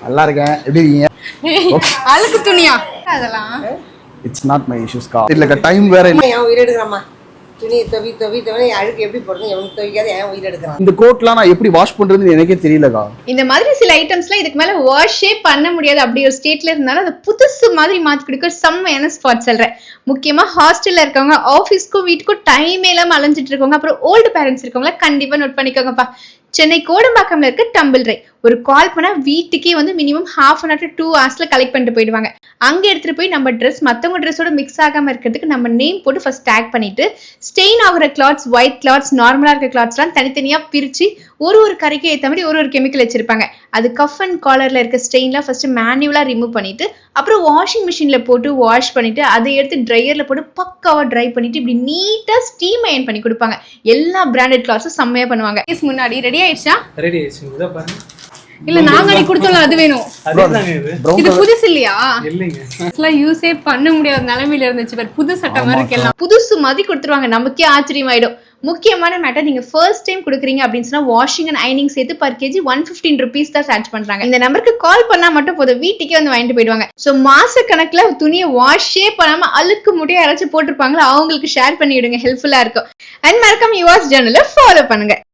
நல்லா இருக்கேன். எப்படி இருக்கீங்க? அழுக்கு துணியா அதெல்லாம்? இட்ஸ் நாட் மை இஷ்யூஸ் கா. இல்ல டைம் வேற இல்ல. ஏன் உயிர் எடுக்கறாமா? துணி தவி அழுக்கு எப்படி போடுறது? எவனுக்கு தவிக்காத ஏன் உயிர் எடுக்கறான்? இந்த கோட்லாம் நான் எப்படி வாஷ் பண்றதுன்னு எனக்கே தெரியலக்கா. இந்த மாதிரி சில ஐட்டம்ஸ்லாம் இதுக்கு மேல வாஷே பண்ண முடியாது அப்படி ஒரு ஸ்டேட்ல இருந்தாலும் அது புதுசு மாதிரி மாத்தி கொடுக்க செம்மையான ஸ்பாட் சொல்றேன். முக்கியமா ஹாஸ்டல்ல இருக்கவங்க, ஆபீஸ்க்கும் வீட்டுக்கும் டைமே இல்லாம அலைஞ்சிட்டு இருக்கவங்க, அப்புறம் ஓல்டு பேரண்ட்ஸ் இருக்கவங்கள கண்டிப்பா நோட் பண்ணிக்கோங்கப்பா. சென்னை கோடம்பாக்கம்ல இருக்க டம்பிள் ட்ரை ஒரு கால் பண்ணா வீட்டுக்கே வந்து minimum ½ hour to 2 hours collect பண்ணிட்டு போயிடுவாங்க. அங்க எடுத்துட்டு போய் நம்ம ட்ரெஸ் மத்தவங்க ட்ரெஸ்ஸோட மிக்ஸ் ஆகாம இருக்கிறதுக்கு நம்ம நேம் போட்டு ஃபர்ஸ்ட் டேக் பண்ணிட்டு ஸ்டெயின் ஆகுற கிளாத்ஸ், ஒயிட் கிளாத்ஸ், நார்மலா இருக்க கிளாத்ஸ் எல்லாம் தனித்தனியா பிரிச்சு ஒரு கரைக்கு ஏற்ற மாதிரி ஒரு கெமிக்கல் வச்சிருப்பாங்க. அது கஃப் அண்ட் காலர்ல இருக்க ஸ்டெயின்லாம் ஃபர்ஸ்ட் மேனுவலா ரிமூவ் பண்ணிட்டு அப்புறம் வாஷிங் மிஷின்ல போட்டு வாஷ் பண்ணிட்டு அதை எடுத்து ட்ரையர்ல போட்டு பக்காவா ட்ரை பண்ணிட்டு இப்படி நீட்டா ஸ்டீம் அயர்ன் பண்ணி கொடுப்பாங்க. எல்லா பிராண்டட் கிளாத்ஸும் செம்மையா பண்ணுவாங்க. முன்னாடி ரெடி ஆயிடுச்சா? ரெடி ஆயிடுச்சு. இத பாருங்க. இல்ல நாங்க அடி கொடுத்தோம்ல அது வேணும். அதுதாங்க இது. இது புதுசு இல்லையா? இல்லங்க. அசலாம் யூஸே பண்ண முடியாத நிலைமையில இருந்துச்சு. பாரு புது சட்டை மாதிரி இருக்கலாம். புதுசு மாதிரி கொடுத்துருவாங்க. நமக்கே ஆச்சரியமாயிடும். முக்கியமான மேட்டர், நீங்க ஃபர்ஸ்ட் டைம் கொடுக்குறீங்க அப்படின்னு சொன்னா வாஷிங் அண்ட் அயனிங் சேர்த்து பர் கேஜி 115 rupees தான் சார்ஜ் பண்றாங்க. இந்த நம்பருக்கு கால் பண்ணா மட்டும் போதும், வீட்டுக்கே வந்து வாங்கிட்டு போயிடுவாங்க. சோ மாச கணக்குல துணியை வாஷே பண்ணாம அழுக்கு முடிய யாராச்சும் போட்டிருப்பாங்களா அவங்களுக்கு ஷேர் பண்ணிவிடுங்க, ஹெல்ப்ஃபுல்லா இருக்கும். அண்ட் மறக்காம யுவாஸ் ஜர்னலை ஃபாலோ பண்ணுங்க.